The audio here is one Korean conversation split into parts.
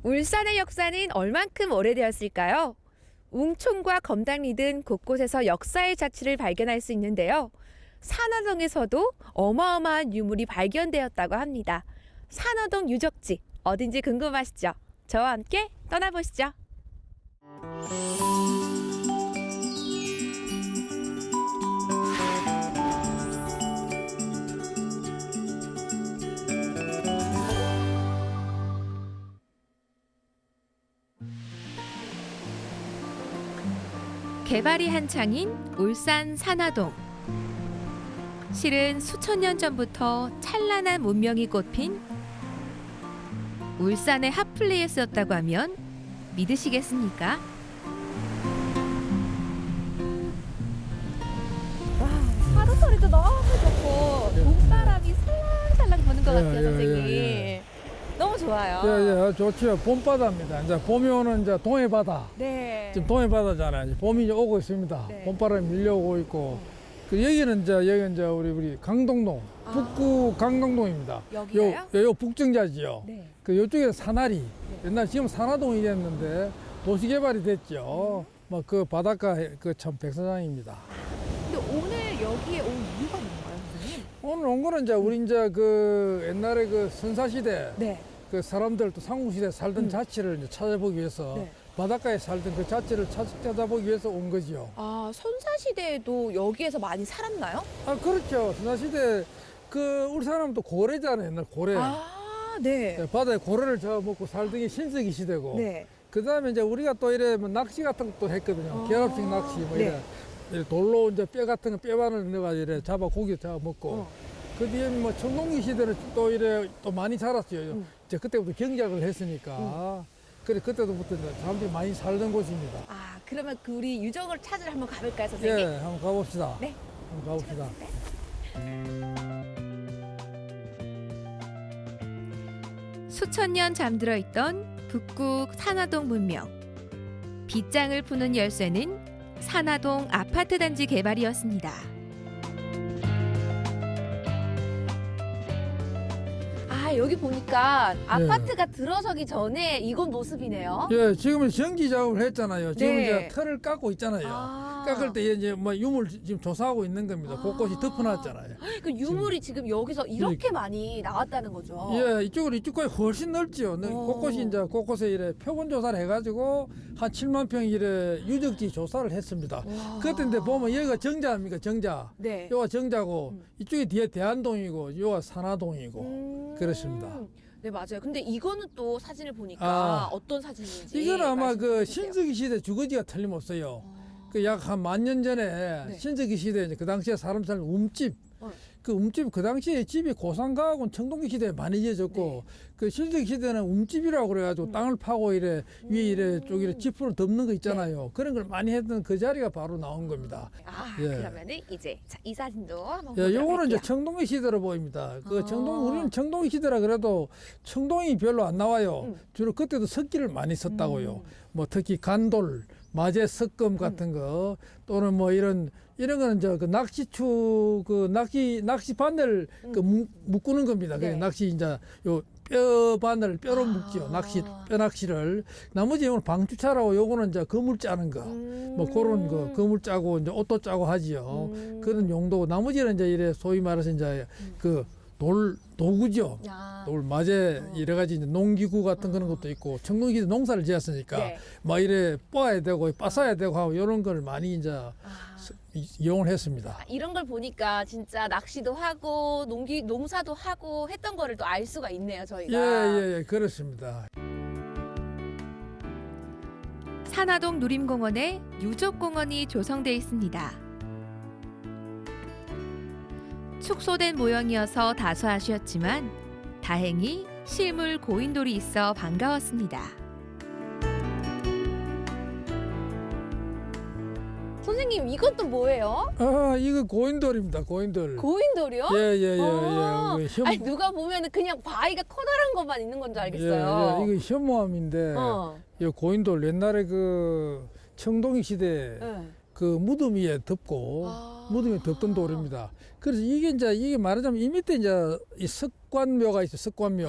울산의 역사는 얼만큼 오래되었을까요? 웅촌과 검당리 등 곳곳에서 역사의 자취를 발견할 수 있는데요. 산화동에서도 어마어마한 유물이 발견되었다고 합니다. 산화동 유적지 어딘지 궁금하시죠? 저와 함께 떠나보시죠. 개발이 한창인 울산 산화동. 실은 수천 년 전부터 찬란한 문명이 꽃핀 울산의 핫플레이스였다고 하면 믿으시겠습니까? 와, 파도 소리도 너무 좋고 봄바람이 살랑살랑 부는 것 같아요, 선생님. 너무 좋아요. 예, 좋죠. 봄바다입니다. 이제 봄이 오는 이제 동해바다. 네. 지금 동해바다잖아요. 이제 봄이 이제 오고 있습니다. 네. 봄바람이 밀려오고 있고. 그 여기는 이제 우리 강동동, 북구 강동동입니다. 여기가요? 요 북정자지요. 네. 그 요쪽에 산하리. 옛날 지금 산화동이 됐는데 도시개발이 됐죠. 뭐 그 바닷가 그 참 백사장입니다. 근데 오늘 여기에 온 이유가 뭔가요, 선생님? 오늘 온 거는 이제 우리 이제 그 옛날에 그 선사시대 네. 그 사람들 또 삼국시대 살던 자취를 이제 찾아보기 위해서 네. 바닷가에 살던 그 자취를 찾아보기 위해서 온 거지요. 아, 선사시대에도 여기에서 많이 살았나요? 아, 그렇죠. 선사시대 그 우리 사람도 고래잖아요. 옛날 고래. 아, 네. 네, 바다에 고래를 잡아먹고 살던 게 신석기 시대고. 네. 그 다음에 이제 우리가 또 이래 뭐 낚시 같은 것도 했거든요. 결합식 낚시 뭐 이래. 네. 이래 돌로 이제 뼈 같은 거 뼈반을 넣어가지고 이래 잡아 고기 잡아 먹고. 어. 그 뒤에 뭐 청동기 시대는 또 이래 또 많이 살았어요. 이제 그때부터 경작을 했으니까. 그래 그때부터 이제 사람들이 많이 살던 곳입니다. 아, 그러면 그 우리 유적을 찾으러 한번 가볼까요, 선생님? 예, 한번 가봅시다. 네. 한번 가봅시다. 수천 년 잠들어 있던 북구 산화동 문명. 빗장을 푸는 열쇠는 산화동 아파트 단지 개발이었습니다. 아, 여기 보니까 아파트가 들어서기 전에 이곳 모습이네요. 예, 지금은 전기 작업을 했잖아요. 지금 네. 이제 털을 깎고 있잖아요. 깎을 때 이제 뭐 유물 지금 조사하고 있는 겁니다. 곳곳이 덮어놨잖아요. 그 유물이 지금 여기서 이렇게 많이 나왔다는 거죠. 예, 이쪽까지 훨씬 넓지요. 곳곳이 이제 곳곳에 이래 표본 조사를 해가지고 한 7만 평 이래 유적지 조사를 했습니다. 그때 이제 보면 여기가 정자입니까? 정자. 네. 요가 정자고 이쪽이 뒤에 대안동이고 요가 산화동이고 그렇습니다. 네, 맞아요. 근데 이거는 또 사진을 보니까 아. 어떤 사진인지 이건 아마 말씀 그 좀 해주세요. 신석기 시대 주거지가 틀림없어요. 그 약 한 10,000년 전에 네. 신석기 시대에 이제 그 당시에 사람 살던 움집. 그 움집 그 당시에 집이 고상가하고는 청동기 시대에 많이 지어졌고 네. 그 신석기 시대는 움집이라고 그래가지고 땅을 파고 이래 위에 이래 쪽 이래 지프로 덮는 거 있잖아요. 그런 걸 많이 했던 그 자리가 바로 나온 겁니다. 아, 예. 그러면은 이제 자, 이 사진도 한번 예, 보도록 요거는 이제 할게요. 청동기 시대로 보입니다. 그 아. 우리는 청동기 시대라 그래도 청동이 별로 안 나와요. 주로 그때도 석기를 많이 썼다고요. 뭐 특히 간돌, 마제 석금 같은 거 또는 뭐 이런 거는 이제 그 낚시추 그 낚시 바늘 그 묶는 겁니다. 네. 그 낚시 이제 요 뼈 바늘 뼈로 묶지요. 뼈 낚시를. 나머지 요거는 방추차라고 요거는 이제 거물 짜는 거. 뭐 그런 거 거물 짜고 이제 옷도 짜고 하지요. 그런 용도고 나머지는 이제 이래 소위 말해서 이제 그 도구죠. 야. 돌 마제 여러 가지 이제 농기구 같은 그런 것도 있고 청동기도 농사를 지었으니까 네. 막 이래 빻아야 되고 빠싸야 되고 하고 이런 걸 많이 이제 이용을 했습니다. 이런 걸 보니까 진짜 낚시도 하고 농사도 하고 했던 거를 또 알 수가 있네요, 저희가. 예, 그렇습니다. 산화동 누림공원에 유적공원이 조성돼 있습니다. 축소된 모형이어서 다소 아쉬웠지만 다행히 실물 고인돌이 있어 반가웠습니다. 선생님, 이건 또 뭐예요? 아, 이거 고인돌입니다. 고인돌. 고인돌이요? 예. 아니, 누가 보면 그냥 바위가 커다란 것만 있는 건 줄 알겠어요. 이거 현모암인데 이 고인돌 옛날에 그 청동기 시대 네. 그 무덤 위에 덮고 무덤 위에 덮던 돌입니다. 그래서 이게 말하자면 이 밑에 이제 이 석관묘가 있어요. 석관묘.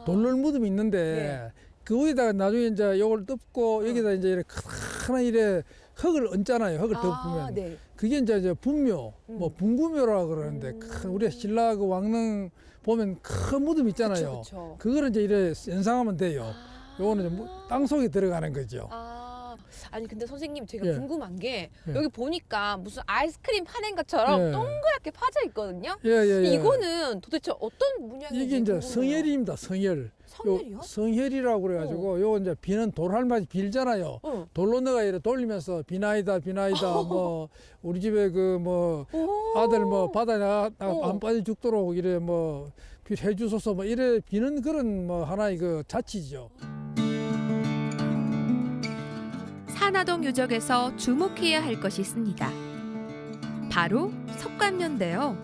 돌로 무덤이 있는데 그 위에다가 나중에 이제 요걸 덮고 여기다 이제 이렇게 크나 이래 흙을 얹잖아요. 흙을 덮으면 네. 그게 이제 분묘, 뭐 분구묘라 그러는데 음. 큰 우리 신라 그 왕릉 보면 큰 무덤 있잖아요. 그쵸. 그거를 이제 이래 연상하면 돼요. 아. 요거는 이제 땅 속에 들어가는 거죠. 아니 근데 선생님 제가 예. 궁금한 게 예. 여기 보니까 무슨 아이스크림 파낸 것처럼 예. 동그랗게 파져 있거든요. 예. 이거는 도대체 어떤 문양인지 이게 이제 궁금해요. 성혈입니다. 성혈. 성혈이요? 요 성혈이라고 그래가지고 요거 이제 비는 돌할마디 빌잖아요. 돌로 넣어가 이래 돌리면서 비나이다 뭐 우리 집에 그 뭐 오. 아들 뭐 바다에 오. 안 빠져 죽도록 이래 뭐 해주소서 뭐 이래 비는 그런 뭐 하나의 그 자치죠. 산화동 유적에서 주목해야 할 것이 있습니다. 바로 석관묘인데요.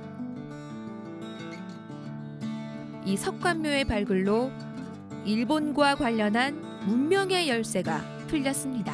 이 석관묘의 발굴로 일본과 관련한 문명의 열쇠가 풀렸습니다.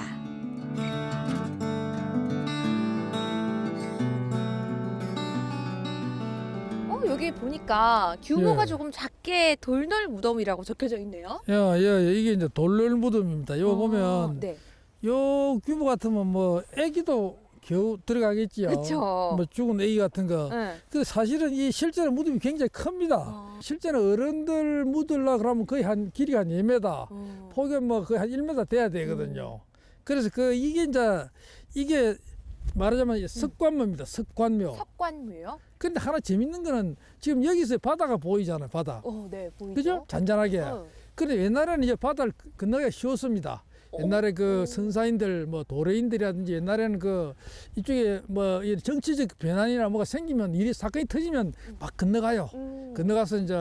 여기 보니까 규모가 예. 조금 작게 돌널 무덤이라고 적혀져 있네요. 이게 이제 돌널 무덤입니다. 요 보면 네. 요 규모 같으면 뭐 애기도 겨우 들어가겠지요. 그쵸. 뭐 죽은 애기 같은 거. 네. 근데 사실은 이 실제로 무덤이 굉장히 큽니다. 실제로 어른들 묻으려 그러면 거의 한 길이가 한 2m, 폭이 뭐 거의 한 1m 돼야 되거든요. 그래서 이게 말하자면 석관묘입니다. 석관묘. 석관묘요? 근데 하나 재밌는 거는 지금 여기서 바다가 보이잖아요. 바다. 네, 보이죠. 그죠? 잔잔하게. 근데 옛날에는 이제 바다를 건너기가 쉬웠습니다. 옛날에 그 선사인들 뭐 도래인들이라든지 옛날에는 그 이쪽에 뭐 이 정치적 변환이나 뭐가 생기면 일이 사건이 터지면 막 건너가요. 건너가서 이제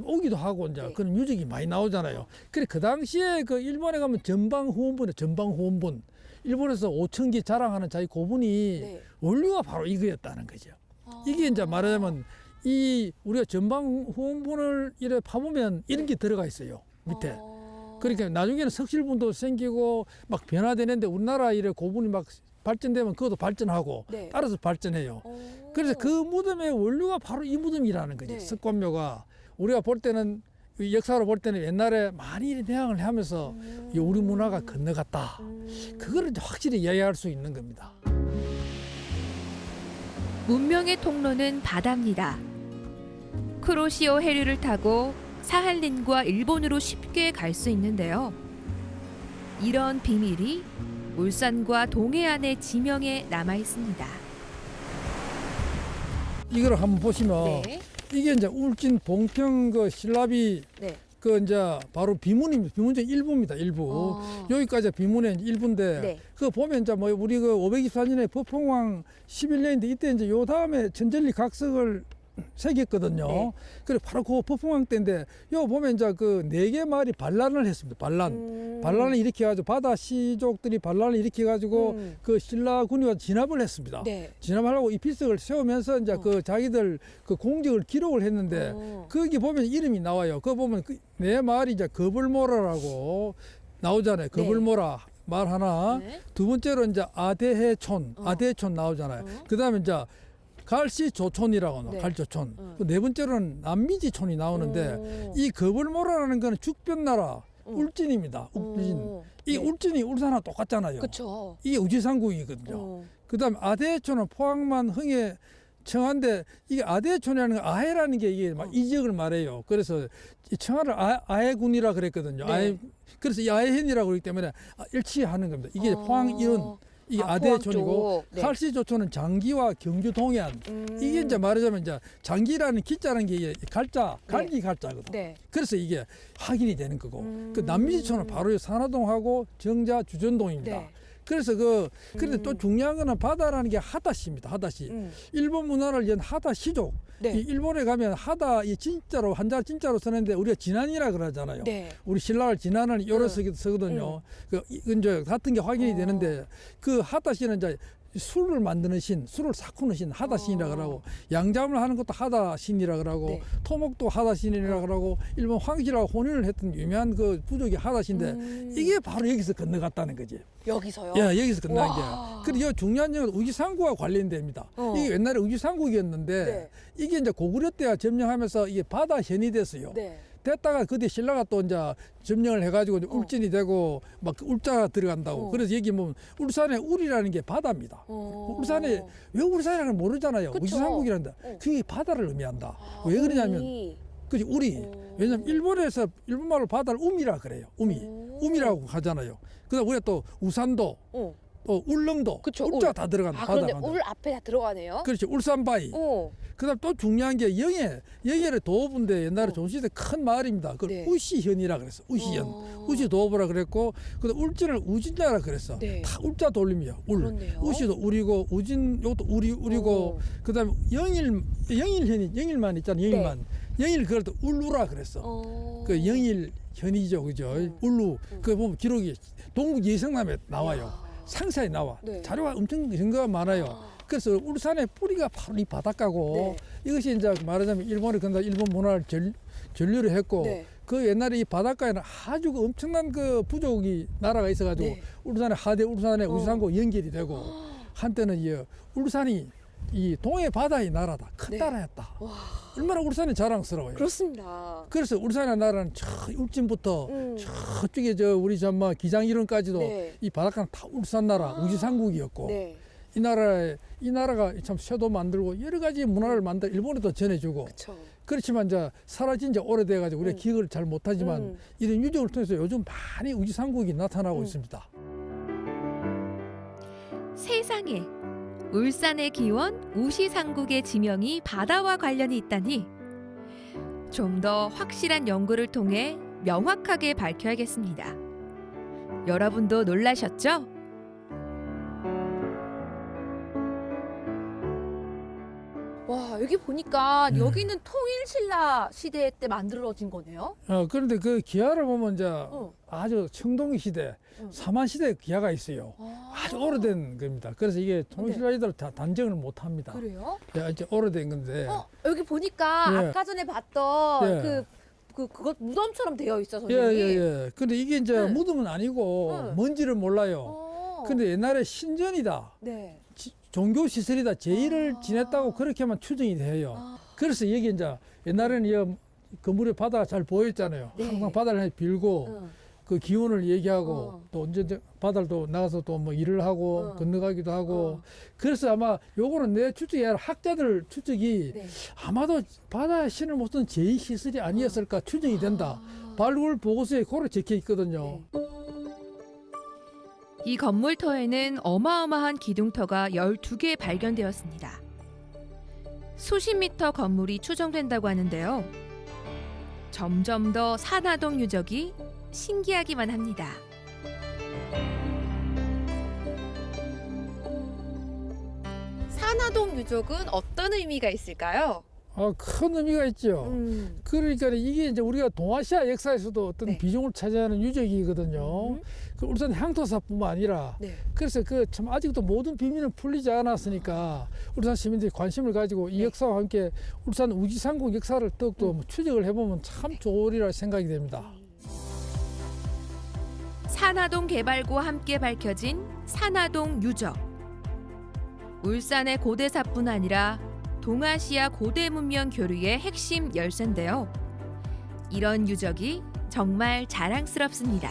오기도 하고 이제 네. 그런 유적이 많이 나오잖아요. 그래 그 당시에 그 일본에 가면 전방후원분 일본에서 5,000기 자랑하는 자기 고분이 네. 원료가 바로 이거였다는 거죠. 이게 이제 말하자면 이 우리가 전방후원분을 이래 파보면 이런 게 들어가 있어요. 밑에. 그러니까 나중에는 석실분도 생기고 막 변화되는데 우리나라 이래 고분이 막 발전되면 그것도 발전하고 네. 따라서 발전해요. 그래서 그 무덤의 원료가 바로 이 무덤이라는 거지. 네. 석관묘가 우리가 볼 때는 이 역사로 볼 때는 옛날에 많이 대항을 하면서 이 우리 문화가 건너갔다. 그거를 이제 확실히 이야기할 수 있는 겁니다. 문명의 통로는 바다입니다. 쿠로시오 해류를 타고 사할린과 일본으로 쉽게 갈 수 있는데요. 이런 비밀이 울산과 동해안의 지명에 남아 있습니다. 이걸 한번 보시면 네. 이게 이제 울진 봉평 그 신라비 네. 그 이제 바로 비문입니다. 비문 중 일부입니다. 일부. 여기까지 비문의 일부인데 네. 그 보면 이제 뭐 우리 그 524년에 법홍왕 11년인데 이때 이제 요 다음에 천전리 각석을 새겼거든요. 네. 그래 바로 그 법홍왕 때인데 요 보면 이제 그 4개 마을이 반란을 했습니다. 반란을 일으켜가지고 바다 시족들이 반란을 일으켜가지고 그 신라 군의와 진압을 했습니다. 네. 진압하려고 이 비석을 세우면서 이제 그 자기들 그 공적을 기록을 했는데 거기 보면 이름이 나와요. 그거 보면 그 네 마을이 이제 거불모라라고 나오잖아요. 거불모라 말 하나. 네. 두 번째로 이제 아대해촌 나오잖아요. 그다음에 이제 갈시조촌이라고 나와. 네. 갈조촌. 네 번째로는 남미지촌이 나오는데 이 거불모라라는 거는 죽변나라 울진입니다. 울진. 이 네. 울진이 울산하고 똑같잖아요. 그렇죠. 이게 우지상국이거든요. 그다음 아대촌은 포항만 흥에 청하인데 이게 아대촌이라는 거 아해라는 게 이게 막 이 지역을 말해요. 그래서 이 청하를 아해군이라 그랬거든요. 네. 그래서 이 아해현이라고 그러기 때문에 일치하는 겁니다. 이게 포항 이론 이게 아대촌이고 네. 칼시조촌은 장기와 경주 동해안. 이게 이제 말하자면 이제 장기라는 기자라는 게 이게 갈자, 갈기 갈자거든. 네. 그래서 이게 확인이 되는 거고. 그 남미지촌은 바로 산화동하고 정자 주전동입니다. 네. 그래서 그런데 또 중요한 거는 바다라는 게 하다시입니다. 하다시. 일본 문화를 연 하다시족. 네. 이 일본에 가면 하다 이 진짜로 한자 진짜로 쓰는데 우리가 진안이라 그러잖아요. 네. 우리 신라를 진안을 요러 쓰거든요. 이제 같은 게 확인이 되는데 그 하다시는 이제 술을 만드는 신, 술을 삭히는 신, 하다신이라 그러고 양잠을 하는 것도 하다신이라 그러고 네. 토목도 하다신이라 그러고 일본 황실하고 혼인을 했던 유명한 그 부족이 하다신인데 이게 바로 여기서 건너갔다는 거지. 여기서요? 예, 여기서 끝난 게. 와. 그리고 중요한 점은 우지상구와 관련됩니다. 이게 옛날에 우지상국이었는데 네. 이게 이제 고구려 때가 점령하면서 이게 바다현이 됐어요. 네. 됐다가 그뒤 신라가 또 이제 점령을 해가지고 이제 울진이 되고 막그 울자가 들어간다고. 그래서 여기 보면 울산의 울이라는 게 바다입니다. 울산에 왜 울산이라는 모르잖아요. 그쵸. 우지상국이란다. 그게 바다를 의미한다. 왜 그러냐면 그지 우리. 왜냐면 일본에서 일본말로 바다를 우미라 그래요. 우미라고 하잖아요. 그다음 우리가 또 우산도 또 울릉도 그쵸, 울자가 울. 다 들어간다. 아, 바다 그런데 간다. 울 앞에 다 들어가네요. 그렇지. 울산바위. 그다음 또 중요한 게 영해의 도읍인데 옛날에 조선시대 큰 마을입니다. 그걸 네. 우시현이라 그랬어. 우시현. 우시 도읍이라 그랬고 그다음 울진을 우진자라 그랬어. 네. 다 울자 돌림이야. 울. 그렇네요. 우시도 울이고 우진 요것도 울이고 그다음에 영일만 있잖아. 영일만. 영일 그걸 또 울루라 그랬어. 그 영일현이죠. 그죠? 울루. 그 보면 기록이 동국 예성남에 나와요. 상사에 나와. 네. 자료가 엄청 증거가 많아요. 그래서 울산의 뿌리가 바로 이 바닷가고 이것이 이제 말하자면 일본이 근데 일본 문화를 전류를 했고 그 옛날에 이 바닷가에는 아주 그 엄청난 그 부족이 나라가 있어가지고 울산의 하대, 울산의 우지상고 연결이 되고 한때는 이 울산이 이 동해 바다의 나라다. 큰 나라였다. 얼마나 울산이 자랑스러워요. 그렇습니다. 그래서 울산의 나라는 저 울진부터 저쪽에 저 우리 전마 기장이론까지도 이 바닷가는 다 울산 나라, 우지상국이었고 이 나라가 참 쇠도 만들고 여러 가지 문화를 만들 일본에도 전해주고 그쵸. 그렇지만 이제 사라진 지 오래돼가지고 우리가 기억을 잘 못하지만 이런 유적을 통해서 요즘 많이 우지상국이 나타나고 있습니다. 세상에 울산의 기원 우시상국의 지명이 바다와 관련이 있다니 좀 더 확실한 연구를 통해 명확하게 밝혀야겠습니다. 여러분도 놀라셨죠? 와, 여기 보니까 여기는 통일신라 시대 때 만들어진 거네요. 그런데 그 기와를 보면 이제 아주 청동기 시대, 사만 시대 기와가 있어요. 아주 오래된 겁니다. 그래서 이게 통일신라시대로 다 단정을 못 합니다. 그래요? 이제 오래된 건데. 여기 보니까 예. 아까 전에 봤던 예. 그것 무덤처럼 되어 있어, 예, 선생님. 예. 근데 이게 이제 무덤은 아니고 네. 뭔지를 몰라요. 근데 옛날에 신전이다. 네. 종교 시설이다. 제의를 지냈다고 그렇게만 추정이 돼요. 그래서 여기 이제 옛날에는 이 건물에 바다가 잘 보였잖아요. 항상 바다를 빌고 그 기운을 얘기하고 또 언제 바다를 또 나가서 또 뭐 일을 하고 건너가기도 하고 그래서 아마 요거는 내 추측이 아니라 학자들 추측이 아마도 바다의 신을 모든 제의 시설이 아니었을까 추정이 된다. 발굴 보고서에 그렇게 적혀 있거든요. 이 건물터에는 어마어마한 기둥터가 12개 발견되었습니다. 수십 미터 건물이 추정된다고 하는데요. 점점 더 산화동 유적이 신기하기만 합니다. 산화동 유적은 어떤 의미가 있을까요? 큰 의미가 있죠. 그러니까 이게 이제 우리가 동아시아 역사에서도 어떤 비중을 차지하는 유적이거든요. 그 울산 향토사뿐만 아니라 그래서 그 참 아직도 모든 비밀은 풀리지 않았으니까 울산 시민들이 관심을 가지고 이 역사와 함께 울산 우지상국 역사를 더욱더 추적을 해보면 참 좋으리라 생각이 됩니다. 산화동 개발과 함께 밝혀진 산화동 유적. 울산의 고대사뿐 아니라 동아시아 고대 문명 교류의 핵심 열쇠인데요. 이런 유적이 정말 자랑스럽습니다.